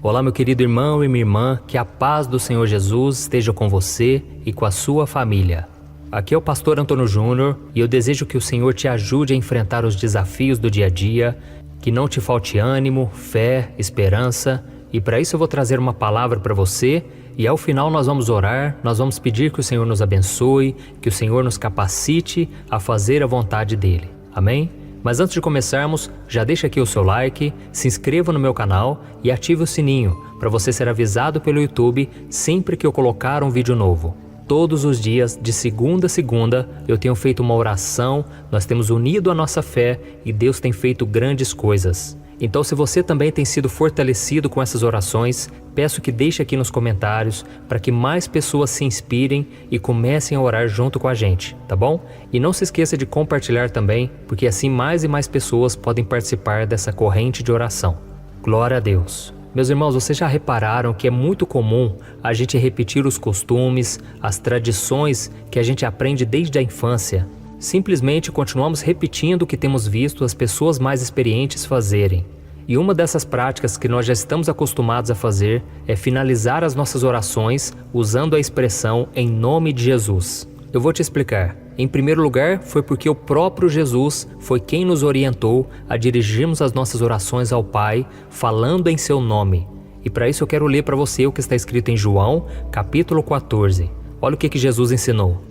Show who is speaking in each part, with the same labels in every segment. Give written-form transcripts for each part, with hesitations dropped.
Speaker 1: Olá, meu querido irmão e minha irmã, que a paz do Senhor Jesus esteja com você e com a sua família. Aqui é o pastor Antônio Júnior e eu desejo que o Senhor te ajude a enfrentar os desafios do dia a dia, que não te falte ânimo, fé, esperança, e para isso eu vou trazer uma palavra para você e ao final nós vamos orar, nós vamos pedir que o Senhor nos abençoe, que o Senhor nos capacite a fazer a vontade dEle. Amém? Mas antes de começarmos, já deixa aqui o seu like, se inscreva no meu canal e ative o sininho para você ser avisado pelo YouTube sempre que eu colocar um vídeo novo. Todos os dias, de segunda a segunda, eu tenho feito uma oração, nós temos unido a nossa fé e Deus tem feito grandes coisas. Então, se você também tem sido fortalecido com essas orações, peço que deixe aqui nos comentários para que mais pessoas se inspirem e comecem a orar junto com a gente, tá bom? E não se esqueça de compartilhar também, porque assim mais e mais pessoas podem participar dessa corrente de oração. Glória a Deus! Meus irmãos, vocês já repararam que é muito comum a gente repetir os costumes, as tradições que a gente aprende desde a infância? Simplesmente continuamos repetindo o que temos visto as pessoas mais experientes fazerem. E uma dessas práticas que nós já estamos acostumados a fazer é finalizar as nossas orações usando a expressão "em nome de Jesus". Eu vou te explicar. Em primeiro lugar, foi porque o próprio Jesus foi quem nos orientou a dirigirmos as nossas orações ao Pai, falando em seu nome. E para isso eu quero ler para você o que está escrito em João, capítulo 14. Olha o que Jesus ensinou.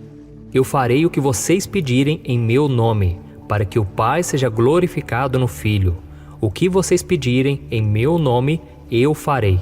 Speaker 1: Eu farei o que vocês pedirem em meu nome, para que o Pai seja glorificado no Filho. O que vocês pedirem em meu nome, eu farei.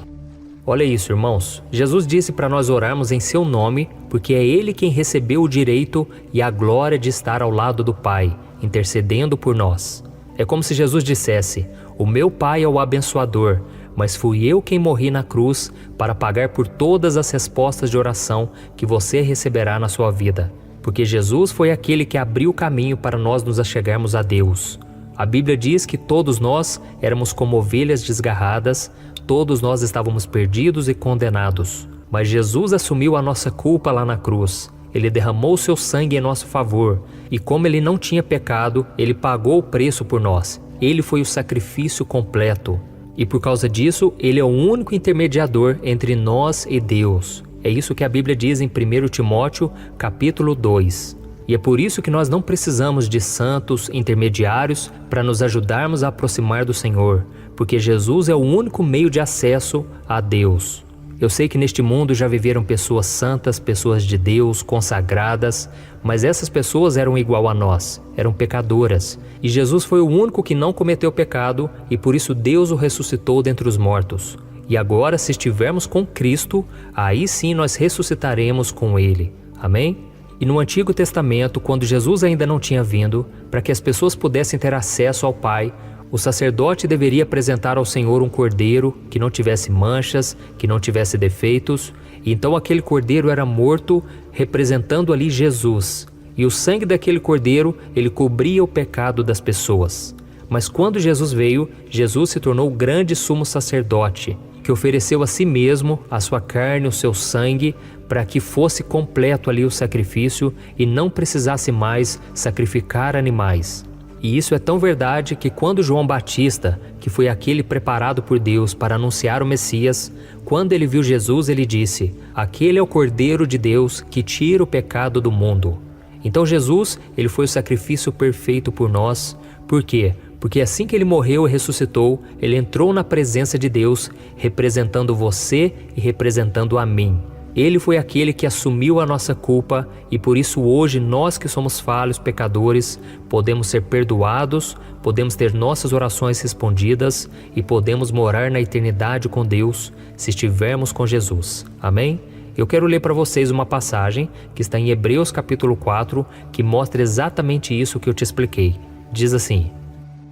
Speaker 1: Olha isso, irmãos. Jesus disse para nós orarmos em seu nome, porque é Ele quem recebeu o direito e a glória de estar ao lado do Pai, intercedendo por nós. É como se Jesus dissesse: o meu Pai é o abençoador, mas fui eu quem morri na cruz para pagar por todas as respostas de oração que você receberá na sua vida. Porque Jesus foi aquele que abriu o caminho para nós nos achegarmos a Deus. A Bíblia diz que todos nós éramos como ovelhas desgarradas, todos nós estávamos perdidos e condenados. Mas Jesus assumiu a nossa culpa lá na cruz. Ele derramou seu sangue em nosso favor. E como ele não tinha pecado, ele pagou o preço por nós. Ele foi o sacrifício completo. E por causa disso, ele é o único intermediador entre nós e Deus. É isso que a Bíblia diz em 1 Timóteo, capítulo 2. E é por isso que nós não precisamos de santos intermediários para nos ajudarmos a aproximar do Senhor, porque Jesus é o único meio de acesso a Deus. Eu sei que neste mundo já viveram pessoas santas, pessoas de Deus, consagradas, mas essas pessoas eram igual a nós, eram pecadoras. E Jesus foi o único que não cometeu pecado e por isso Deus o ressuscitou dentre os mortos. E agora, se estivermos com Cristo, aí sim nós ressuscitaremos com Ele. Amém? E no Antigo Testamento, quando Jesus ainda não tinha vindo, para que as pessoas pudessem ter acesso ao Pai, o sacerdote deveria apresentar ao Senhor um cordeiro que não tivesse manchas, que não tivesse defeitos, e então aquele cordeiro era morto, representando ali Jesus. E o sangue daquele cordeiro, ele cobria o pecado das pessoas. Mas quando Jesus veio, Jesus se tornou o grande sumo sacerdote, que ofereceu a si mesmo, a sua carne, o seu sangue, para que fosse completo ali o sacrifício e não precisasse mais sacrificar animais. E isso é tão verdade que quando João Batista, que foi aquele preparado por Deus para anunciar o Messias, quando ele viu Jesus, ele disse: aquele é o Cordeiro de Deus que tira o pecado do mundo. Então Jesus, ele foi o sacrifício perfeito por nós. Por quê? Porque assim que ele morreu e ressuscitou, ele entrou na presença de Deus, representando você e representando a mim. Ele foi aquele que assumiu a nossa culpa e por isso hoje nós que somos falhos, pecadores, podemos ser perdoados, podemos ter nossas orações respondidas e podemos morar na eternidade com Deus se estivermos com Jesus. Amém? Eu quero ler para vocês uma passagem que está em Hebreus capítulo 4, que mostra exatamente isso que eu te expliquei. Diz assim: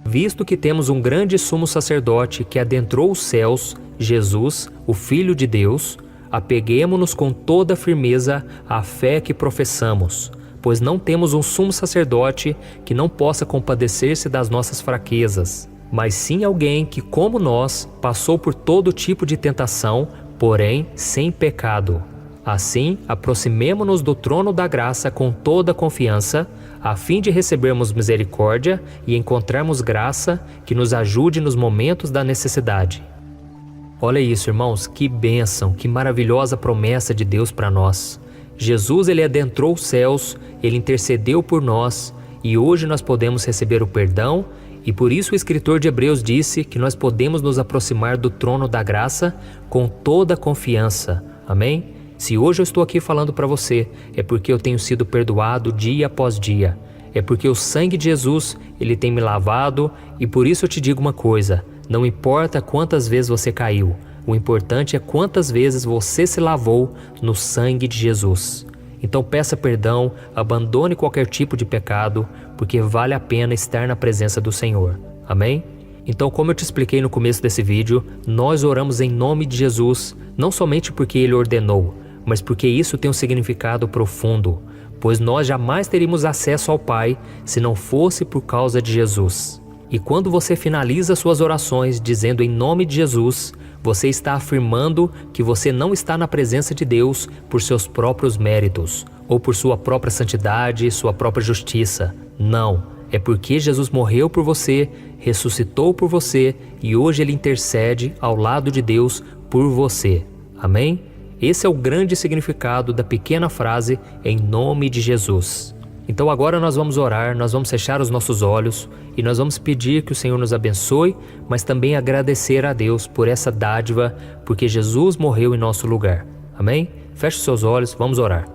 Speaker 1: visto que temos um grande sumo sacerdote que adentrou os céus, Jesus, o Filho de Deus, apeguemo-nos com toda firmeza à fé que professamos, pois não temos um sumo sacerdote que não possa compadecer-se das nossas fraquezas, mas sim alguém que, como nós, passou por todo tipo de tentação, porém sem pecado. Assim, aproximemo-nos do trono da graça com toda a confiança, a fim de recebermos misericórdia e encontrarmos graça que nos ajude nos momentos da necessidade. Olha isso, irmãos, que bênção, que maravilhosa promessa de Deus para nós. Jesus, ele adentrou os céus, ele intercedeu por nós e hoje nós podemos receber o perdão e por isso o escritor de Hebreus disse que nós podemos nos aproximar do trono da graça com toda confiança. Amém? Se hoje eu estou aqui falando para você, é porque eu tenho sido perdoado dia após dia. É porque o sangue de Jesus, ele tem me lavado e por isso eu te digo uma coisa, não importa quantas vezes você caiu, o importante é quantas vezes você se lavou no sangue de Jesus. Então peça perdão, abandone qualquer tipo de pecado, porque vale a pena estar na presença do Senhor. Amém? Então, como eu te expliquei no começo desse vídeo, nós oramos em nome de Jesus, não somente porque Ele ordenou, mas porque isso tem um significado profundo, pois nós jamais teríamos acesso ao Pai se não fosse por causa de Jesus. E quando você finaliza suas orações dizendo em nome de Jesus, você está afirmando que você não está na presença de Deus por seus próprios méritos, ou por sua própria santidade, sua própria justiça. Não, é porque Jesus morreu por você, ressuscitou por você e hoje Ele intercede ao lado de Deus por você. Amém? Esse é o grande significado da pequena frase em nome de Jesus. Então agora nós vamos orar, nós vamos fechar os nossos olhos e nós vamos pedir que o Senhor nos abençoe, mas também agradecer a Deus por essa dádiva, porque Jesus morreu em nosso lugar. Amém? Feche os seus olhos, vamos orar.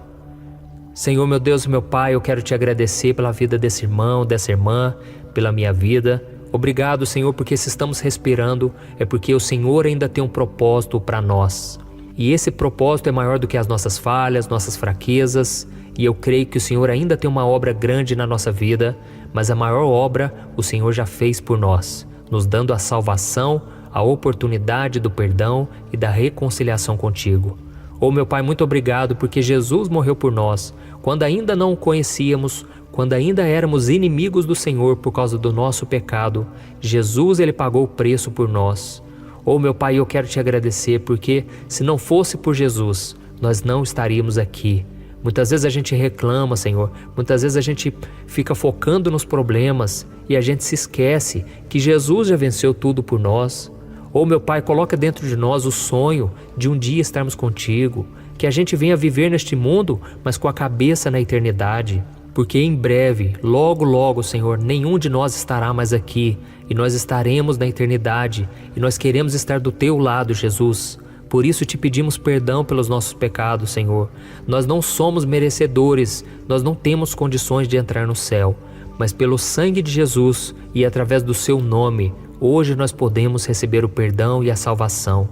Speaker 1: Senhor, meu Deus e meu Pai, eu quero te agradecer pela vida desse irmão, dessa irmã, pela minha vida. Obrigado, Senhor, porque se estamos respirando é porque o Senhor ainda tem um propósito para nós. E esse propósito é maior do que as nossas falhas, nossas fraquezas. E eu creio que o Senhor ainda tem uma obra grande na nossa vida, mas a maior obra o Senhor já fez por nós, nos dando a salvação, a oportunidade do perdão e da reconciliação contigo. Oh, meu Pai, muito obrigado porque Jesus morreu por nós, quando ainda não o conhecíamos, quando ainda éramos inimigos do Senhor por causa do nosso pecado. Jesus, Ele pagou o preço por nós. Oh, meu Pai, eu quero te agradecer porque se não fosse por Jesus, nós não estaríamos aqui. Muitas vezes a gente reclama, Senhor, muitas vezes a gente fica focando nos problemas e a gente se esquece que Jesus já venceu tudo por nós. Oh, meu Pai, coloca dentro de nós o sonho de um dia estarmos contigo, que a gente venha viver neste mundo, mas com a cabeça na eternidade. Porque em breve, logo, logo, Senhor, nenhum de nós estará mais aqui e nós estaremos na eternidade e nós queremos estar do teu lado, Jesus. Por isso te pedimos perdão pelos nossos pecados, Senhor. Nós não somos merecedores, nós não temos condições de entrar no céu, mas pelo sangue de Jesus e através do seu nome, hoje nós podemos receber o perdão e a salvação.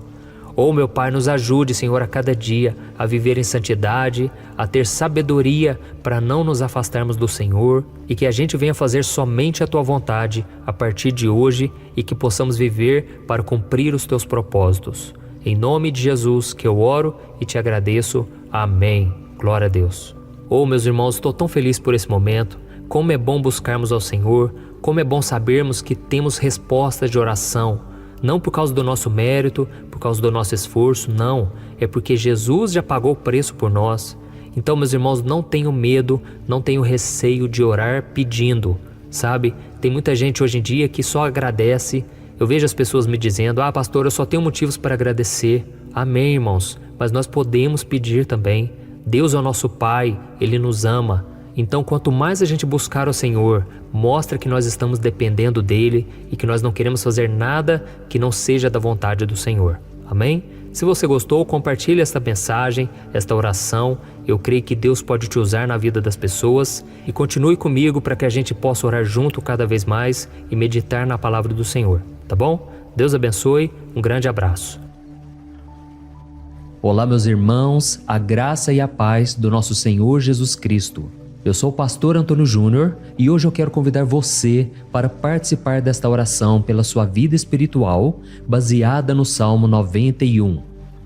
Speaker 1: Oh, meu Pai, nos ajude, Senhor, a cada dia a viver em santidade, a ter sabedoria para não nos afastarmos do Senhor e que a gente venha fazer somente a Tua vontade a partir de hoje e que possamos viver para cumprir os Teus propósitos. Em nome de Jesus que eu oro e te agradeço. Amém. Glória a Deus. Oh, meus irmãos, estou tão feliz por esse momento. Como é bom buscarmos ao Senhor. Como é bom sabermos que temos respostas de oração. Não por causa do nosso mérito, por causa do nosso esforço, não. É porque Jesus já pagou o preço por nós. Então, meus irmãos, não tenham medo, não tenham receio de orar pedindo. Sabe? Tem muita gente hoje em dia que só agradece. Eu vejo as pessoas me dizendo, pastor, eu só tenho motivos para agradecer. Amém, irmãos, mas nós podemos pedir também. Deus é o nosso Pai, Ele nos ama. Então, quanto mais a gente buscar o Senhor, mostra que nós estamos dependendo dEle e que nós não queremos fazer nada que não seja da vontade do Senhor. Amém? Se você gostou, compartilhe esta mensagem, esta oração. Eu creio que Deus pode te usar na vida das pessoas. E continue comigo para que a gente possa orar junto cada vez mais e meditar na palavra do Senhor. Tá bom? Deus abençoe, um grande abraço.
Speaker 2: Olá, meus irmãos, a graça e a paz do nosso Senhor Jesus Cristo. Eu sou o pastor Antônio Júnior e hoje eu quero convidar você para participar desta oração pela sua vida espiritual, baseada no Salmo 91.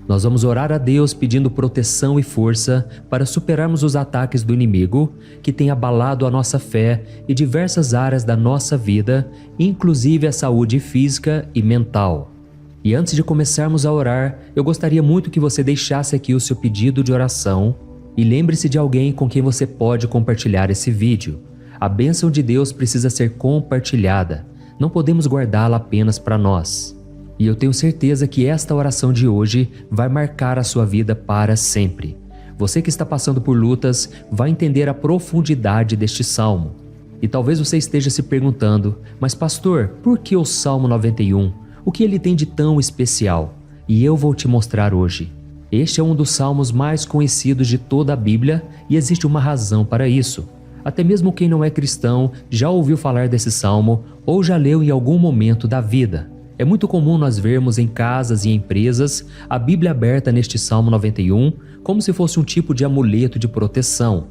Speaker 2: Nós vamos orar a Deus pedindo proteção e força para superarmos os ataques do inimigo que tem abalado a nossa fé e diversas áreas da nossa vida, inclusive a saúde física e mental. E antes de começarmos a orar, eu gostaria muito que você deixasse aqui o seu pedido de oração e lembre-se de alguém com quem você pode compartilhar esse vídeo. A bênção de Deus precisa ser compartilhada, não podemos guardá-la apenas para nós. E eu tenho certeza que esta oração de hoje vai marcar a sua vida para sempre. Você que está passando por lutas vai entender a profundidade deste salmo. E talvez você esteja se perguntando, mas pastor, por que o Salmo 91? O que ele tem de tão especial? E eu vou te mostrar hoje. Este é um dos salmos mais conhecidos de toda a Bíblia e existe uma razão para isso. Até mesmo quem não é cristão já ouviu falar desse salmo ou já leu em algum momento da vida. É muito comum nós vermos em casas e empresas a Bíblia aberta neste Salmo 91 como se fosse um tipo de amuleto de proteção.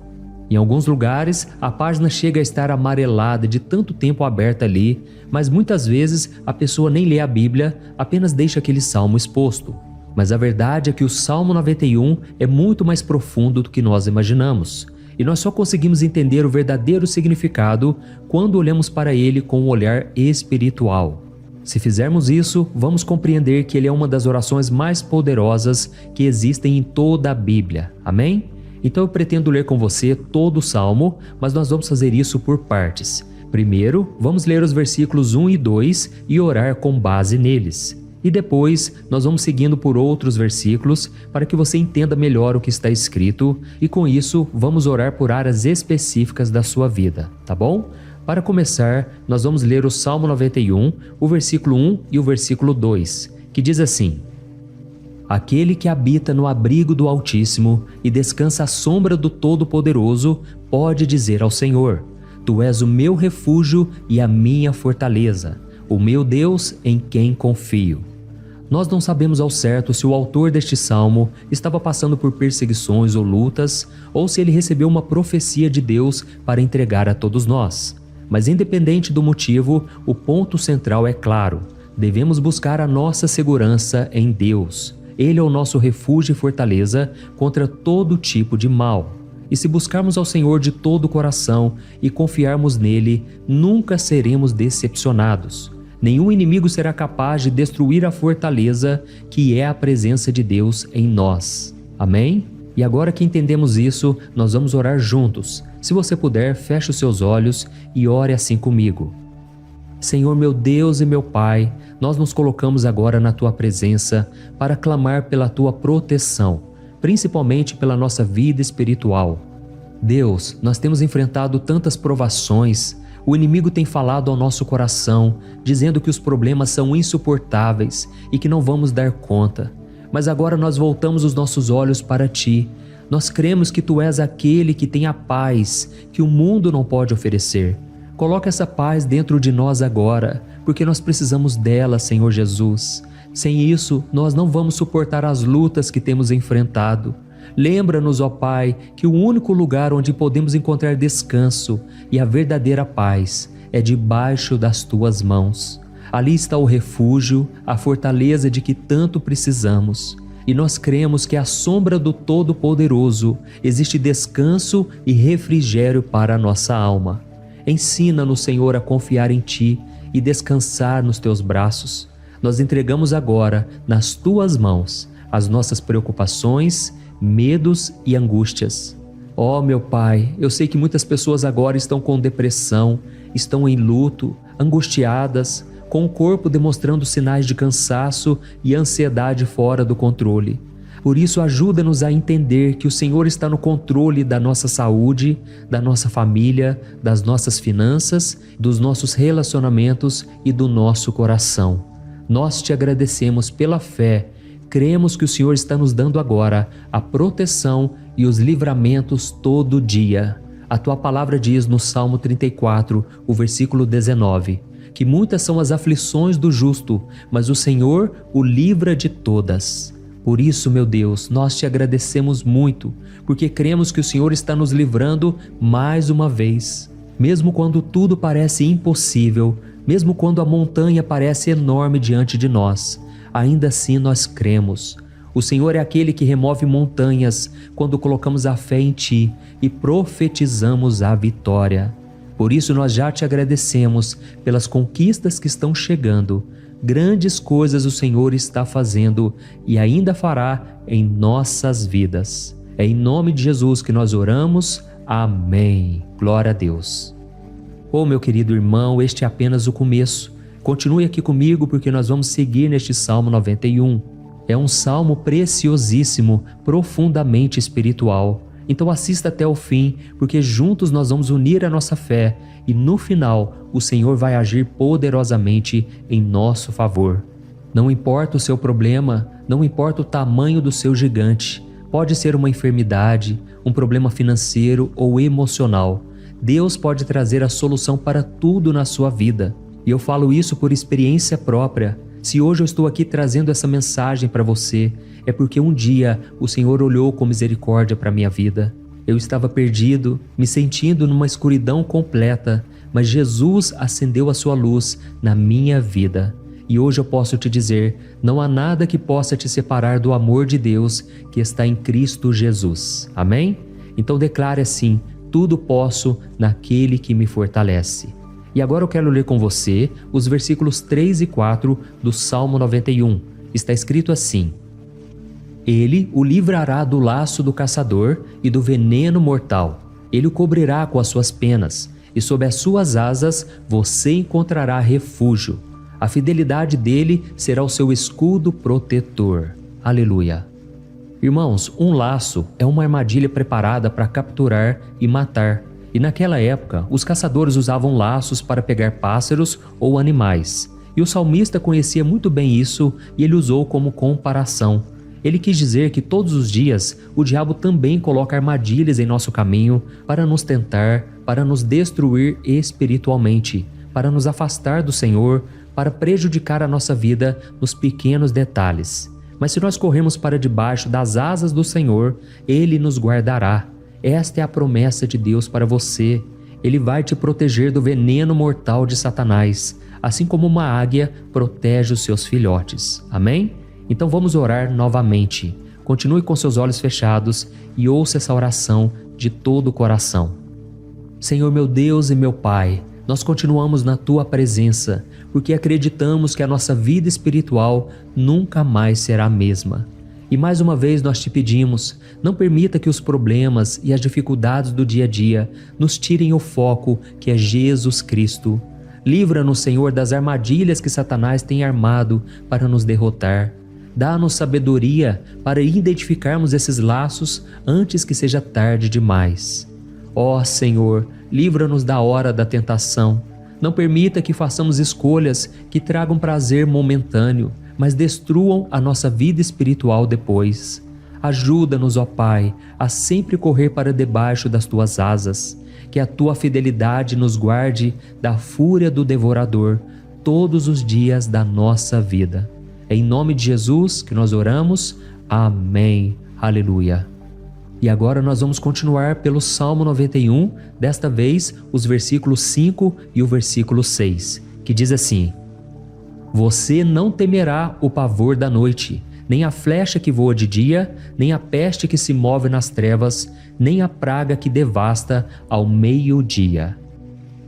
Speaker 2: Em alguns lugares, a página chega a estar amarelada de tanto tempo aberta ali, mas muitas vezes a pessoa nem lê a Bíblia, apenas deixa aquele salmo exposto. Mas a verdade é que o Salmo 91 é muito mais profundo do que nós imaginamos. E nós só conseguimos entender o verdadeiro significado quando olhamos para ele com um olhar espiritual. Se fizermos isso, vamos compreender que ele é uma das orações mais poderosas que existem em toda a Bíblia. Amém? Então eu pretendo ler com você todo o Salmo, mas nós vamos fazer isso por partes. Primeiro, vamos ler os versículos 1 e 2 e orar com base neles. E depois, nós vamos seguindo por outros versículos para que você entenda melhor o que está escrito e com isso, vamos orar por áreas específicas da sua vida, tá bom? Para começar, nós vamos ler o Salmo 91, o versículo 1 e o versículo 2, que diz assim: Aquele que habita no abrigo do Altíssimo e descansa à sombra do Todo-Poderoso pode dizer ao Senhor: Tu és o meu refúgio e a minha fortaleza, o meu Deus em quem confio. Nós não sabemos ao certo se o autor deste salmo estava passando por perseguições ou lutas, ou se ele recebeu uma profecia de Deus para entregar a todos nós. Mas independente do motivo, o ponto central é claro: devemos buscar a nossa segurança em Deus. Ele é o nosso refúgio e fortaleza contra todo tipo de mal. E se buscarmos ao Senhor de todo o coração e confiarmos nele, nunca seremos decepcionados. Nenhum inimigo será capaz de destruir a fortaleza que é a presença de Deus em nós. Amém? E agora que entendemos isso, nós vamos orar juntos. Se você puder, feche os seus olhos e ore assim comigo. Senhor meu Deus e meu Pai, nós nos colocamos agora na Tua presença para clamar pela Tua proteção, principalmente pela nossa vida espiritual. Deus, nós temos enfrentado tantas provações, o inimigo tem falado ao nosso coração, dizendo que os problemas são insuportáveis e que não vamos dar conta. Mas agora nós voltamos os nossos olhos para Ti. Nós cremos que Tu és aquele que tem a paz que o mundo não pode oferecer. Coloca essa paz dentro de nós agora, porque nós precisamos dela, Senhor Jesus. Sem isso, nós não vamos suportar as lutas que temos enfrentado. Lembra-nos, ó Pai, que o único lugar onde podemos encontrar descanso e a verdadeira paz é debaixo das Tuas mãos. Ali está o refúgio, a fortaleza de que tanto precisamos. E nós cremos que à sombra do Todo-Poderoso existe descanso e refrigério para a nossa alma. Ensina-nos, Senhor, a confiar em Ti e descansar nos Teus braços. Nós entregamos agora, nas Tuas mãos, as nossas preocupações, medos e angústias. Ó meu Pai, eu sei que muitas pessoas agora estão com depressão, estão em luto, angustiadas, com o corpo demonstrando sinais de cansaço e ansiedade fora do controle. Por isso, ajuda-nos a entender que o Senhor está no controle da nossa saúde, da nossa família, das nossas finanças, dos nossos relacionamentos e do nosso coração. Nós Te agradecemos pela fé. Cremos que o Senhor está nos dando agora a proteção e os livramentos todo dia. A Tua palavra diz no Salmo 34, o versículo 19, que muitas são as aflições do justo, mas o Senhor o livra de todas. Por isso, meu Deus, nós Te agradecemos muito, porque cremos que o Senhor está nos livrando mais uma vez. Mesmo quando tudo parece impossível, mesmo quando a montanha parece enorme diante de nós, ainda assim nós cremos. O Senhor é aquele que remove montanhas quando colocamos a fé em Ti e profetizamos a vitória. Por isso nós já Te agradecemos pelas conquistas que estão chegando. Grandes coisas o Senhor está fazendo e ainda fará em nossas vidas. É em nome de Jesus que nós oramos. Amém. Glória a Deus. Oh, meu querido irmão, este é apenas o começo. Continue aqui comigo porque nós vamos seguir neste Salmo 91. É um salmo preciosíssimo, profundamente espiritual. Então assista até o fim, porque juntos nós vamos unir a nossa fé e no final o Senhor vai agir poderosamente em nosso favor. Não importa o seu problema, não importa o tamanho do seu gigante, pode ser uma enfermidade, um problema financeiro ou emocional. Deus pode trazer a solução para tudo na sua vida. E eu falo isso por experiência própria. Se hoje eu estou aqui trazendo essa mensagem para você, é porque um dia o Senhor olhou com misericórdia para a minha vida. Eu estava perdido, me sentindo numa escuridão completa, mas Jesus acendeu a sua luz na minha vida. E hoje eu posso te dizer, não há nada que possa te separar do amor de Deus que está em Cristo Jesus. Amém? Então declare assim, tudo posso naquele que me fortalece. E agora eu quero ler com você os versículos 3 e 4 do Salmo 91. Está escrito assim: Ele o livrará do laço do caçador e do veneno mortal. Ele o cobrirá com as suas penas, e sob as suas asas você encontrará refúgio. A fidelidade dele será o seu escudo protetor. Aleluia. Irmãos, um laço é uma armadilha preparada para capturar e matar. E naquela época, os caçadores usavam laços para pegar pássaros ou animais. E o salmista conhecia muito bem isso e ele usou como comparação. Ele quis dizer que todos os dias o diabo também coloca armadilhas em nosso caminho para nos tentar, para nos destruir espiritualmente, para nos afastar do Senhor, para prejudicar a nossa vida nos pequenos detalhes. Mas se nós corremos para debaixo das asas do Senhor, Ele nos guardará. Esta é a promessa de Deus para você. Ele vai te proteger do veneno mortal de Satanás, assim como uma águia protege os seus filhotes. Amém? Então vamos orar novamente. Continue com seus olhos fechados e ouça essa oração de todo o coração. Senhor meu Deus e meu Pai, nós continuamos na Tua presença, porque acreditamos que a nossa vida espiritual nunca mais será a mesma. E mais uma vez nós te pedimos, não permita que os problemas e as dificuldades do dia a dia nos tirem o foco que é Jesus Cristo. Livra-nos, Senhor, das armadilhas que Satanás tem armado para nos derrotar. Dá-nos sabedoria para identificarmos esses laços antes que seja tarde demais. Ó Senhor, livra-nos da hora da tentação. Não permita que façamos escolhas que tragam prazer momentâneo, mas destruam a nossa vida espiritual depois. Ajuda-nos, ó Pai, a sempre correr para debaixo das Tuas asas, que a Tua fidelidade nos guarde da fúria do devorador todos os dias da nossa vida. É em nome de Jesus que nós oramos. Amém. Aleluia. E agora nós vamos continuar pelo Salmo 91, desta vez os versículos 5 e o versículo 6, que diz assim: Você não temerá o pavor da noite, nem a flecha que voa de dia, nem a peste que se move nas trevas, nem a praga que devasta ao meio-dia.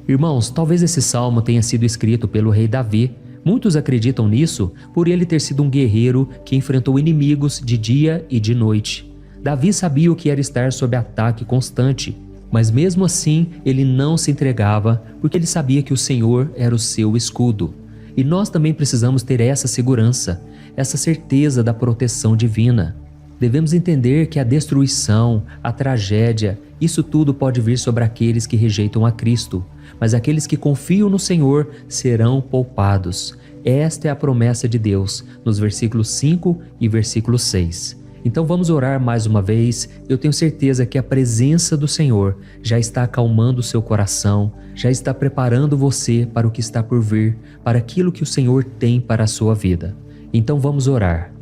Speaker 2: Irmãos, talvez esse salmo tenha sido escrito pelo rei Davi. Muitos acreditam nisso por ele ter sido um guerreiro que enfrentou inimigos de dia e de noite. Davi sabia o que era estar sob ataque constante, mas mesmo assim ele não se entregava porque ele sabia que o Senhor era o seu escudo. E nós também precisamos ter essa segurança, essa certeza da proteção divina. Devemos entender que a destruição, a tragédia, isso tudo pode vir sobre aqueles que rejeitam a Cristo, mas aqueles que confiam no Senhor serão poupados. Esta é a promessa de Deus, nos versículos 5 e versículo 6. Então vamos orar mais uma vez. Eu tenho certeza que a presença do Senhor já está acalmando o seu coração, já está preparando você para o que está por vir, para aquilo que o Senhor tem para a sua vida. Então vamos orar.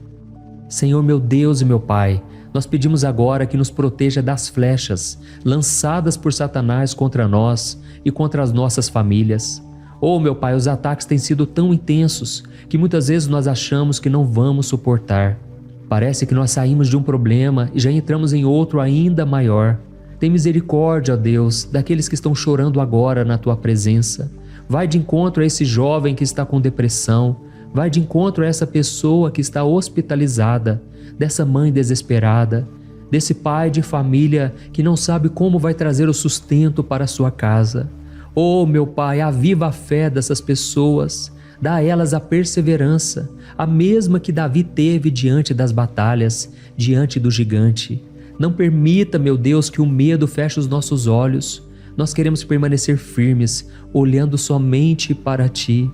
Speaker 2: Senhor meu Deus e meu Pai, nós pedimos agora que nos proteja das flechas lançadas por Satanás contra nós e contra as nossas famílias. Oh meu Pai, os ataques têm sido tão intensos que muitas vezes nós achamos que não vamos suportar. Parece que nós saímos de um problema e já entramos em outro ainda maior. Tem misericórdia, ó Deus, daqueles que estão chorando agora na Tua presença. Vai de encontro a esse jovem que está com depressão. Vai de encontro a essa pessoa que está hospitalizada, dessa mãe desesperada, desse pai de família que não sabe como vai trazer o sustento para a sua casa. Oh, meu Pai, aviva a fé dessas pessoas. Dá a elas a perseverança, a mesma que Davi teve diante das batalhas, diante do gigante. Não permita, meu Deus, que o medo feche os nossos olhos. Nós queremos permanecer firmes, olhando somente para Ti.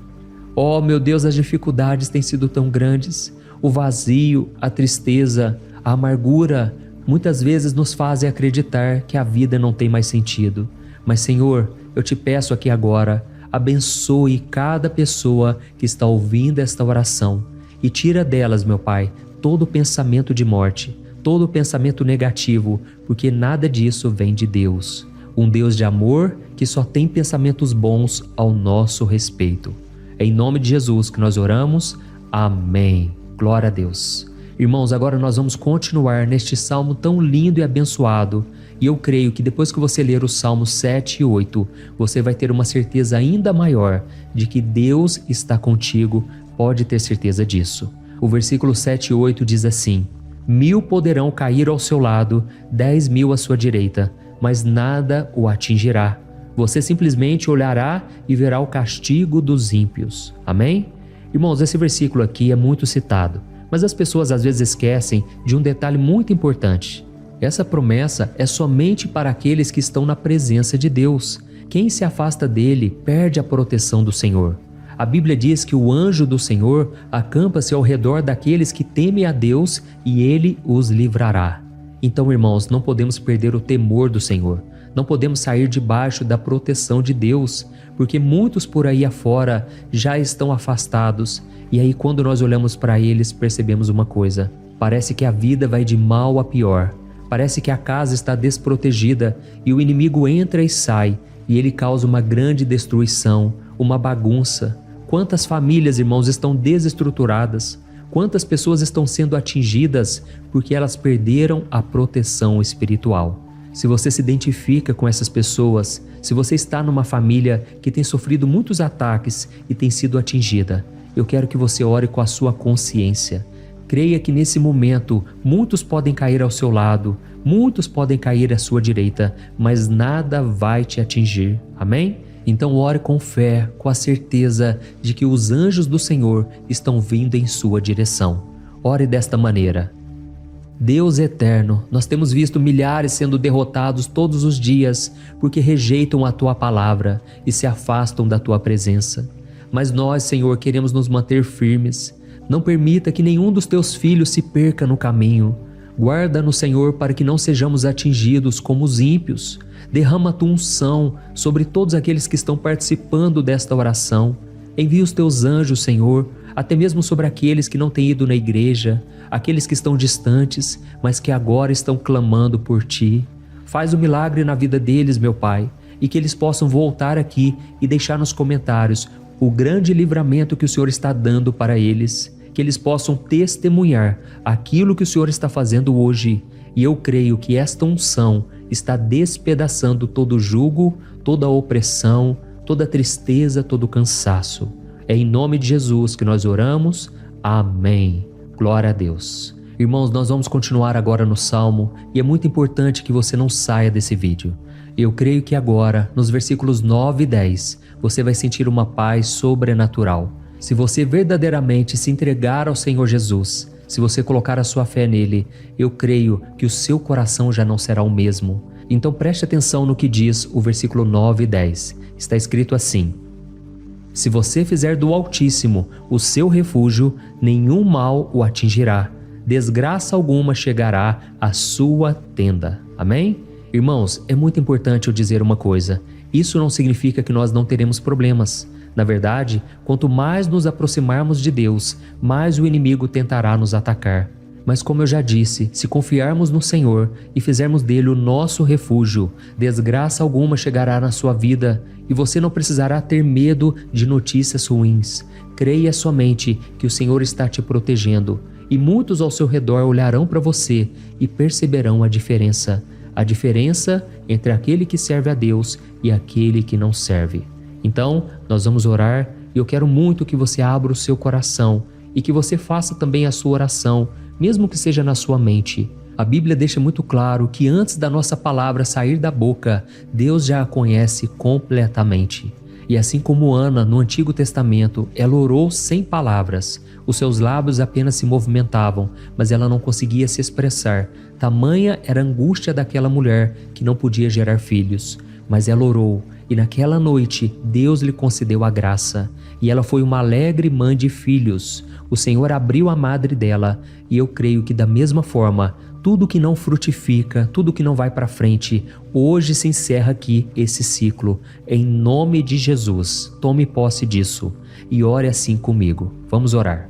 Speaker 2: Oh, meu Deus, as dificuldades têm sido tão grandes. O vazio, a tristeza, a amargura, muitas vezes nos fazem acreditar que a vida não tem mais sentido. Mas, Senhor, eu te peço aqui agora, abençoe cada pessoa que está ouvindo esta oração e tira delas, meu Pai, todo pensamento de morte, todo pensamento negativo, porque nada disso vem de Deus. Um Deus de amor que só tem pensamentos bons ao nosso respeito. É em nome de Jesus que nós oramos. Amém. Glória a Deus. Irmãos, agora nós vamos continuar neste salmo tão lindo e abençoado. E eu creio que depois que você ler os salmos 7 e 8, você vai ter uma certeza ainda maior de que Deus está contigo, pode ter certeza disso. O versículo 7 e 8 diz assim: 1000 poderão cair ao seu lado, 10.000 à sua direita, mas nada o atingirá. Você simplesmente olhará e verá o castigo dos ímpios. Amém? Irmãos, esse versículo aqui é muito citado, mas as pessoas às vezes esquecem de um detalhe muito importante. Essa promessa é somente para aqueles que estão na presença de Deus. Quem se afasta dele perde a proteção do Senhor. A Bíblia diz que o anjo do Senhor acampa-se ao redor daqueles que temem a Deus e ele os livrará. Então, irmãos, não podemos perder o temor do Senhor. Não podemos sair debaixo da proteção de Deus, porque muitos por aí afora já estão afastados. E aí, quando nós olhamos para eles, percebemos uma coisa: parece que a vida vai de mal a pior. Parece que a casa está desprotegida e o inimigo entra e sai, e ele causa uma grande destruição, uma bagunça. Quantas famílias, irmãos, estão desestruturadas? Quantas pessoas estão sendo atingidas porque elas perderam a proteção espiritual? Se você se identifica com essas pessoas, se você está numa família que tem sofrido muitos ataques e tem sido atingida, eu quero que você ore com a sua consciência. Creia que nesse momento muitos podem cair ao seu lado, muitos podem cair à sua direita, mas nada vai te atingir. Amém? Então ore com fé, com a certeza de que os anjos do Senhor estão vindo em sua direção. Ore desta maneira: Deus eterno, nós temos visto milhares sendo derrotados todos os dias porque rejeitam a Tua palavra e se afastam da Tua presença. Mas nós, Senhor, queremos nos manter firmes. Não permita que nenhum dos Teus filhos se perca no caminho. Guarda-nos, Senhor, para que não sejamos atingidos como os ímpios. Derrama a Tua unção sobre todos aqueles que estão participando desta oração. Envia os Teus anjos, Senhor, até mesmo sobre aqueles que não têm ido na igreja, aqueles que estão distantes, mas que agora estão clamando por Ti. Faz o milagre na vida deles, meu Pai, e que eles possam voltar aqui e deixar nos comentários o grande livramento que o Senhor está dando para eles, que eles possam testemunhar aquilo que o Senhor está fazendo hoje. E eu creio que esta unção está despedaçando todo jugo, toda opressão, toda tristeza, todo cansaço. É em nome de Jesus que nós oramos. Amém. Glória a Deus. Irmãos, nós vamos continuar agora no Salmo e é muito importante que você não saia desse vídeo. Eu creio que agora, nos versículos 9 e 10, você vai sentir uma paz sobrenatural. Se você verdadeiramente se entregar ao Senhor Jesus, se você colocar a sua fé nele, eu creio que o seu coração já não será o mesmo. Então preste atenção no que diz o versículo 9 e 10. Está escrito assim: se você fizer do Altíssimo o seu refúgio, nenhum mal o atingirá, desgraça alguma chegará à sua tenda. Amém? Irmãos, é muito importante eu dizer uma coisa: isso não significa que nós não teremos problemas. Na verdade, quanto mais nos aproximarmos de Deus, mais o inimigo tentará nos atacar. Mas como eu já disse, se confiarmos no Senhor e fizermos dele o nosso refúgio, desgraça alguma chegará na sua vida e você não precisará ter medo de notícias ruins. Creia somente que o Senhor está te protegendo e muitos ao seu redor olharão para você e perceberão a diferença entre aquele que serve a Deus e aquele que não serve. Então, nós vamos orar e eu quero muito que você abra o seu coração e que você faça também a sua oração, mesmo que seja na sua mente. A Bíblia deixa muito claro que antes da nossa palavra sair da boca, Deus já a conhece completamente. E assim como Ana, no Antigo Testamento, ela orou sem palavras. Os seus lábios apenas se movimentavam, mas ela não conseguia se expressar. Tamanha era a angústia daquela mulher que não podia gerar filhos. Mas ela orou, e naquela noite Deus lhe concedeu a graça. E ela foi uma alegre mãe de filhos. O Senhor abriu a madre dela, e eu creio que da mesma forma, tudo que não frutifica, tudo que não vai para frente, hoje se encerra aqui esse ciclo. Em nome de Jesus, tome posse disso e ore assim comigo. Vamos orar.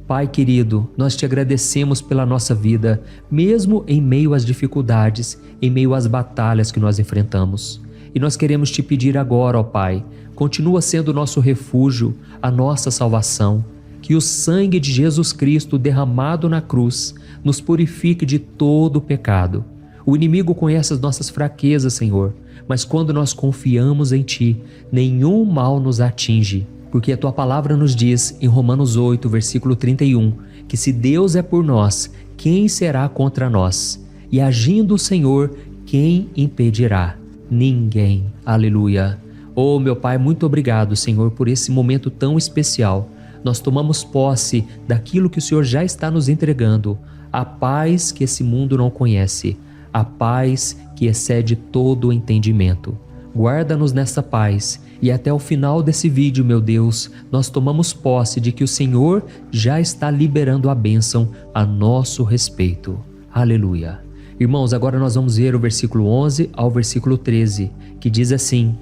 Speaker 2: Pai querido, nós te agradecemos pela nossa vida, mesmo em meio às dificuldades, em meio às batalhas que nós enfrentamos. E nós queremos te pedir agora, ó Pai, continua sendo o nosso refúgio, a nossa salvação. Que o sangue de Jesus Cristo derramado na cruz nos purifique de todo o pecado. O inimigo conhece as nossas fraquezas, Senhor, mas quando nós confiamos em Ti, nenhum mal nos atinge, porque a Tua palavra nos diz em Romanos 8, versículo 31, que se Deus é por nós, quem será contra nós? E agindo o Senhor, quem impedirá? Ninguém. Aleluia. Oh, meu Pai, muito obrigado, Senhor, por esse momento tão especial. Nós tomamos posse daquilo que o Senhor já está nos entregando, a paz que esse mundo não conhece, a paz que excede todo o entendimento. Guarda-nos nessa paz e até o final desse vídeo, meu Deus, nós tomamos posse de que o Senhor já está liberando a bênção a nosso respeito. Aleluia. Irmãos, agora nós vamos ver o versículo 11 ao versículo 13, que diz assim: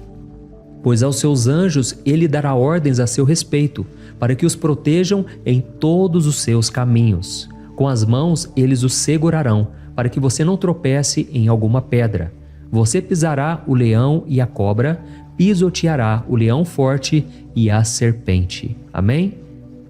Speaker 2: Pois aos seus anjos ele dará ordens a seu respeito, para que os protejam em todos os seus caminhos. Com as mãos eles os segurarão, para que você não tropece em alguma pedra. Você pisará o leão e a cobra, pisoteará o leão forte e a serpente. Amém?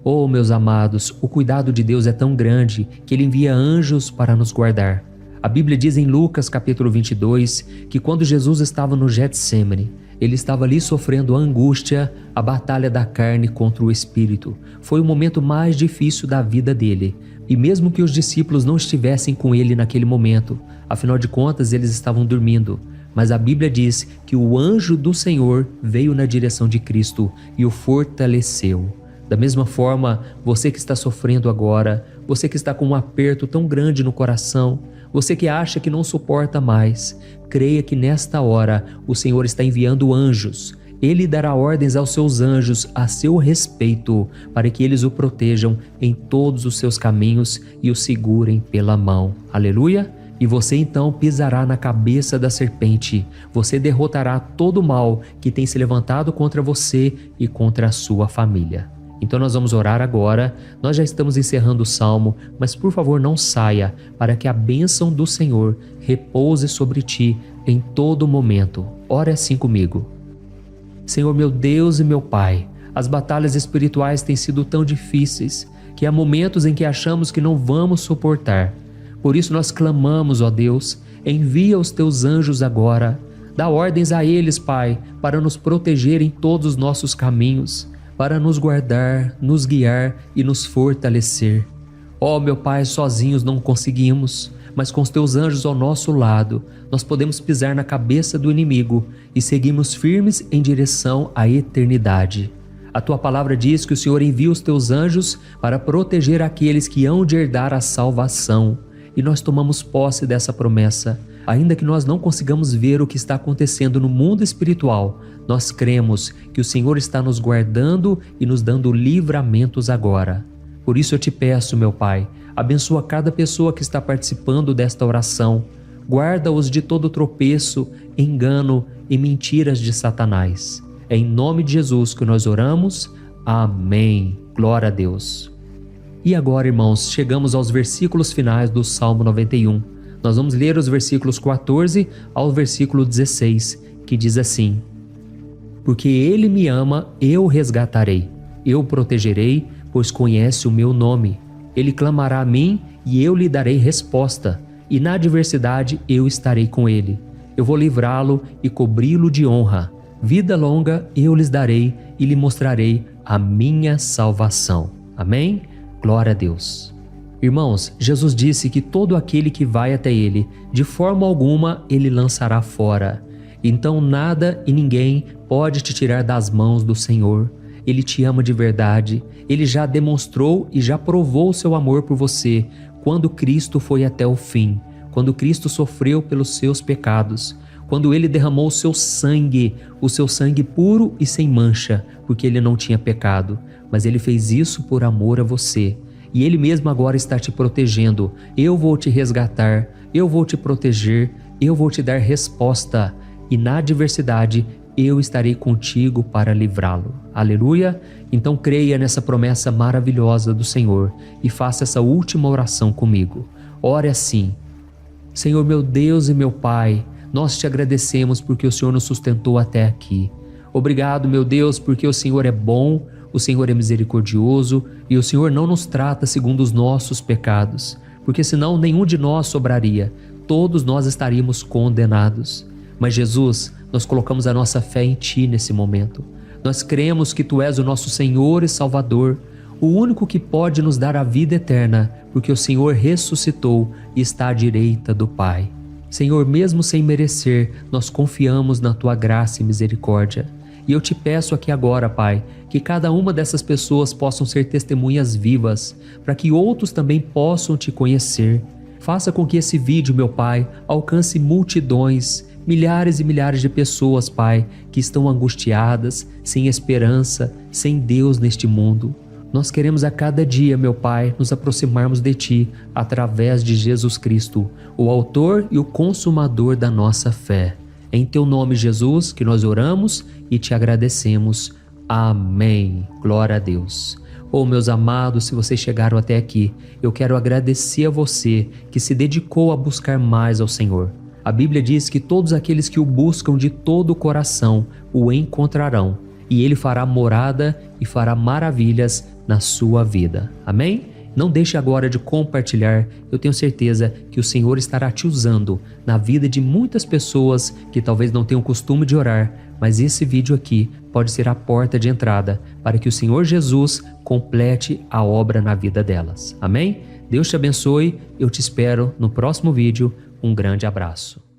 Speaker 2: Oh, meus amados, o cuidado de Deus é tão grande que Ele envia anjos para nos guardar. A Bíblia diz em Lucas capítulo 22 que quando Jesus estava no Getsêmani, ele estava ali sofrendo a angústia, a batalha da carne contra o espírito. Foi o momento mais difícil da vida dele. E mesmo que os discípulos não estivessem com ele naquele momento, afinal de contas eles estavam dormindo, mas a Bíblia diz que o anjo do Senhor veio na direção de Cristo e o fortaleceu. Da mesma forma, você que está sofrendo agora, você que está com um aperto tão grande no coração, você que acha que não suporta mais, creia que nesta hora o Senhor está enviando anjos. Ele dará ordens aos seus anjos a seu respeito, para que eles o protejam em todos os seus caminhos e o segurem pela mão. Aleluia! E você então pisará na cabeça da serpente. Você derrotará todo o mal que tem se levantado contra você e contra a sua família. Então nós vamos orar agora. Nós já estamos encerrando o salmo, mas por favor não saia, para que a bênção do Senhor repouse sobre ti em todo momento. Ore assim comigo. Senhor meu Deus e meu Pai, as batalhas espirituais têm sido tão difíceis que há momentos em que achamos que não vamos suportar. Por isso nós clamamos, ó Deus, envia os teus anjos agora. Dá ordens a eles, Pai, para nos proteger em todos os nossos caminhos, para nos guardar, nos guiar e nos fortalecer. Ó meu Pai, sozinhos não conseguimos, mas com os teus anjos ao nosso lado, nós podemos pisar na cabeça do inimigo e seguimos firmes em direção à eternidade. A tua palavra diz que o Senhor envia os teus anjos para proteger aqueles que hão de herdar a salvação. E nós tomamos posse dessa promessa. Ainda que nós não consigamos ver o que está acontecendo no mundo espiritual, nós cremos que o Senhor está nos guardando e nos dando livramentos agora. Por isso eu te peço, meu Pai, abençoa cada pessoa que está participando desta oração. Guarda-os de todo tropeço, engano e mentiras de Satanás. É em nome de Jesus que nós oramos. Amém. Glória a Deus. E agora, irmãos, chegamos aos versículos finais do Salmo 91. Nós vamos ler os versículos 14 ao versículo 16, que diz assim: Porque Ele me ama, eu o resgatarei. Eu o protegerei, pois conhece o meu nome. Ele clamará a mim e eu lhe darei resposta. E na adversidade eu estarei com ele. Eu vou livrá-lo e cobri-lo de honra. Vida longa eu lhes darei e lhe mostrarei a minha salvação. Amém? Glória a Deus. Irmãos, Jesus disse que todo aquele que vai até ele, de forma alguma ele lançará fora. Então nada e ninguém pode te tirar das mãos do Senhor. Ele te ama de verdade. Ele já demonstrou e já provou o seu amor por você quando Cristo foi até o fim, quando Cristo sofreu pelos seus pecados, quando Ele derramou o seu sangue puro e sem mancha, porque Ele não tinha pecado, mas Ele fez isso por amor a você. E Ele mesmo agora está te protegendo. Eu vou te resgatar, eu vou te proteger, eu vou te dar resposta. E na adversidade, eu estarei contigo para livrá-lo. Aleluia! Então creia nessa promessa maravilhosa do Senhor e faça essa última oração comigo. Ore assim: Senhor meu Deus e meu Pai, nós te agradecemos porque o Senhor nos sustentou até aqui. Obrigado, meu Deus, porque o Senhor é bom, o Senhor é misericordioso e o Senhor não nos trata segundo os nossos pecados, porque senão nenhum de nós sobraria, todos nós estaríamos condenados. Mas Jesus, nós colocamos a nossa fé em Ti nesse momento. Nós cremos que Tu és o nosso Senhor e Salvador, o único que pode nos dar a vida eterna, porque o Senhor ressuscitou e está à direita do Pai. Senhor, mesmo sem merecer, nós confiamos na Tua graça e misericórdia. E eu te peço aqui agora, Pai, que cada uma dessas pessoas possam ser testemunhas vivas, para que outros também possam Te conhecer. Faça com que esse vídeo, meu Pai, alcance multidões, milhares e milhares de pessoas, Pai, que estão angustiadas, sem esperança, sem Deus neste mundo. Nós queremos a cada dia, meu Pai, nos aproximarmos de Ti através de Jesus Cristo, o autor e o consumador da nossa fé. É em Teu nome, Jesus, que nós oramos e Te agradecemos. Amém. Glória a Deus. Oh, meus amados, se vocês chegaram até aqui, eu quero agradecer a você que se dedicou a buscar mais ao Senhor. A Bíblia diz que todos aqueles que o buscam de todo o coração o encontrarão, e Ele fará morada e fará maravilhas na sua vida. Amém? Não deixe agora de compartilhar, eu tenho certeza que o Senhor estará te usando na vida de muitas pessoas que talvez não tenham costume de orar, mas esse vídeo aqui pode ser a porta de entrada para que o Senhor Jesus complete a obra na vida delas. Amém? Deus te abençoe, eu te espero no próximo vídeo. Um grande abraço.